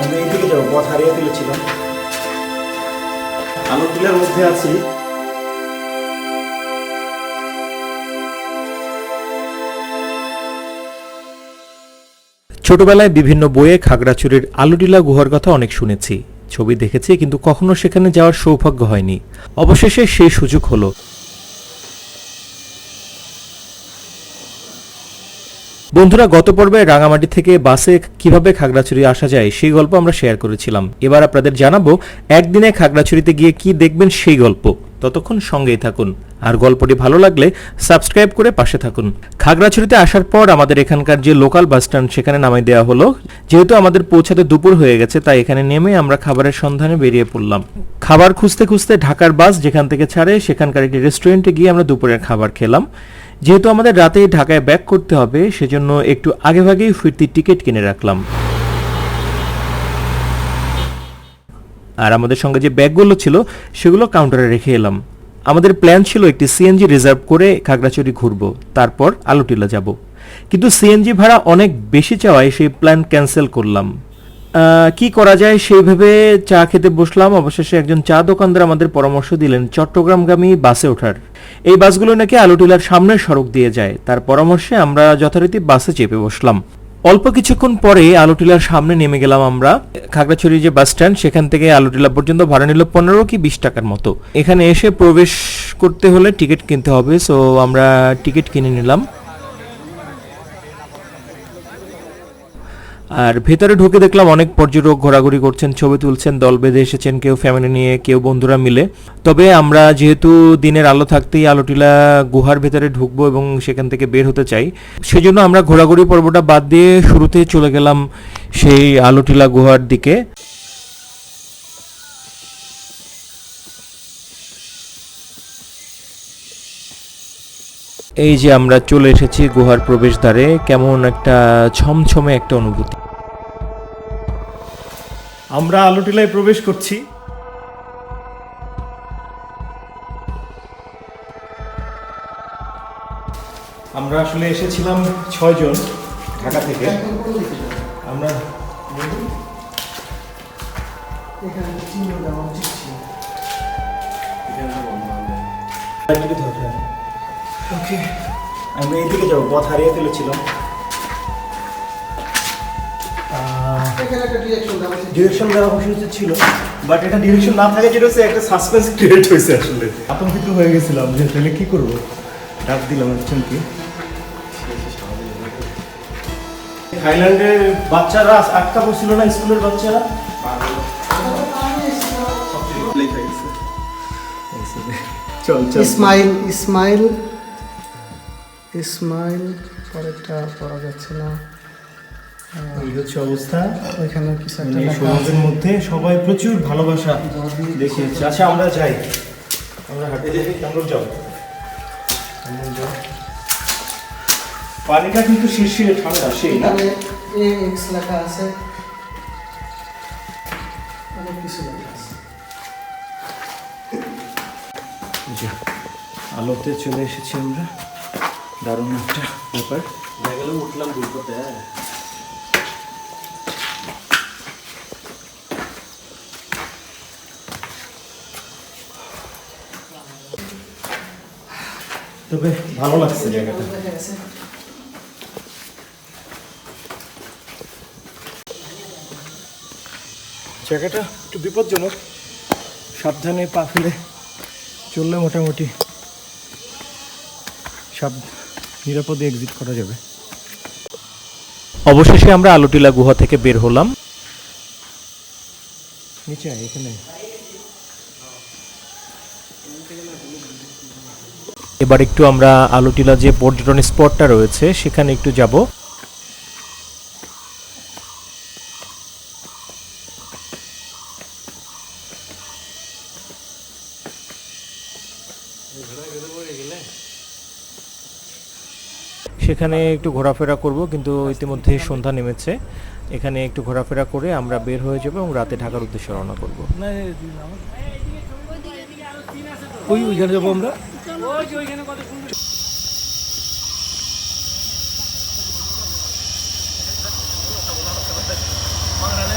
আমি এইদিকে যাবো, পথ হারিয়ে ফেলেছিলাম। আলু টিলার মধ্যে আছি। ছোটবেলায় বিভিন্ন বইয়ে খাগড়াছড়ির আলুটিলা গুহার কথা অনেক শুনেছি, ছবি দেখেছি, কিন্তু কখনো সেখানে যাওয়ার সৌভাগ্য হয়নি। অবশেষে সেই সুযোগ হলো। বন্ধুরা, গত পর্বে রাঙামাটি থেকে বাসে কিভাবে খাগড়াছড়ি আসা যায় সেই গল্প আমরা শেয়ার করেছিলাম। এবার আপনাদের জানাবো একদিনে খাগড়াছড়িতে গিয়ে কি দেখবেন সেই গল্প। ততক্ষণ সঙ্গেই থাকুন, আর গল্পটি ভালো লাগলে সাবস্ক্রাইব করে পাশে থাকুন। খাগড়াছড়িতে আসার পর আমাদের এখানকার যে লোকাল বাস স্ট্যান্ড সেখানে নামাই দেওয়া হলো। যেহেতু আমাদের পৌঁছাতে দুপুর হয়ে গেছে, তাই এখানে নেমে আমরা খাবারের সন্ধানে বেরিয়ে পড়লাম। খাবার খুঁজতে খুঁজতে ঢাকার বাস যেখান থেকে ছাড়ে সেখানকার একটি রেস্টুরেন্টে গিয়ে আমরা দুপুরের খাবার খেলাম। যেহেতু আমাদের রাতেই ঢাকায় ব্যাক করতে হবে, সেজন্য একটু আগেভাগেই ফিরতির টিকিট কিনে রাখলাম। আর আমাদের সঙ্গে যে ব্যাগগুলো ছিল সেগুলো কাউন্টারে রেখে এলাম। আমাদের প্ল্যান ছিল একটি সিএনজি রিজার্ভ করে খাগড়াছড়ি ঘুরবো, তারপর আলুটিলা যাব। কিন্তু সিএনজি ভাড়া অনেক বেশি চাওয়ায় সেই প্ল্যান ক্যান্সেল করলাম। কি করা যায় সেই ভেবে চা খেতে বসলাম। অবশেষে একজন চা দোকানদার আমাদের পরামর্শ দিলেন চট্টগ্রামগামী বাসে ওঠার। এই বাসগুলো নাকি আলুটিলার সামনের সড়ক দিয়ে যায়। তার পরামর্শে আমরা যথারীতি বাসে চেপে বসলাম। অল্প কিছুক্ষণ পরে আলুটিলার সামনে নেমে গেলাম আমরা। খাগড়াছড়ি যে বাস স্ট্যান্ড সেখান থেকে আলুটিলা পর্যন্ত ভাড়া নিল 15 কি 20 টাকার মতো। এখানে এসে প্রবেশ করতে হলে টিকিট কিনতে হবে, সো আমরা টিকিট কিনে নিলাম। আর ভেতরে ঢুকে দেখলাম অনেক পর্যটক ঘোরাঘুরি করছেন, ছবি তুলছেন, দল বেঁধে এসেছেন, কেউ ফ্যামিলি নিয়ে, কেউ বন্ধুরা মিলে। তবে আমরা যেহেতু দিনের আলো থাকতেই আলুটিলা গুহার ভেতরে ঢুকবো এবং সেখান থেকে বের হতে চাই, সেজন্য আমরা ঘোরাঘুরি পর্বটা বাদ দিয়ে শুরুতে চলে গেলাম সেই আলুটিলা গুহার দিকে। এই যে আমরা চলে এসেছি গুহার প্রবেশদ্বারে। কেমন একটা ছমছমে একটা অনুভূতি। আমরা আলুটিলায় প্রবেশ করছি। আমরা আসলে এসেছিলাম 6 জন ঢাকা থেকে। আমরা ওকে, আমি এইদিকে যাবো, পথ হারিয়ে ফেলেছিলাম। ডিরেকশন দেওয়া উচিত ছিল, বাট এটা ডিরেকশন না থাকে যেটা হচ্ছে একটা সাসপেন্স ক্রিয়েট হয়েছে। আসলে আতঙ্কিত হয়ে গেছিলাম যে তাহলে কি করবো। ডাক দিলাম একজনকে। থাইল্যান্ডের বাচ্চারা আটকা পড়ছিল না, স্কুলের বাচ্চারা। চল চল, ইসমাইল ইসমাইল ইসমাইল পরেরটা পড়া যাচ্ছে না। এই হচ্ছে অবস্থা। ওইখানে কিছু একটা এই লেখা আছে। সমাজের মধ্যে সবাই প্রচুর ভালোবাসা দেখিয়েছে। আচ্ছা আমরা যাই, আমরা হাঁটে যাই। কেমন যাও? পানিটা কিন্তু শিরশিরে ঠান্ডা, সেই না? এখানে এক্স লেখা আছে, অনেক কিছু লেখা আছে। আলোতে চলে এসেছি আমরা। দারুণ একটা ব্যাপার। উঠলাম দুপুরতে। তবে ভালো লাগছে জায়গাটা। জায়গাটা একটু বিপজ্জনক, সাবধানে পা ফেলে চললে মোটামুটি সব নিরাপদে এক্সিট করা যাবে। অবশেষে আমরা আলুটিলা গুহা থেকে বের হলাম। নিচে এখানে এবার একটু আমরা আলুটিলা যে পর্যটন স্পটটা রয়েছে সেখানে একটু যাব। সেখানে একটু ঘোরাফেরা করব, কিন্তু ইতিমধ্যে সন্ধ্যা নেমেছে। এখানে একটু ঘোরাফেরা করে আমরা বের হয়ে যাব এবং রাতে ঢাকার উদ্দেশ্যে রওনা করব। ওইখানে যাবো আমরা।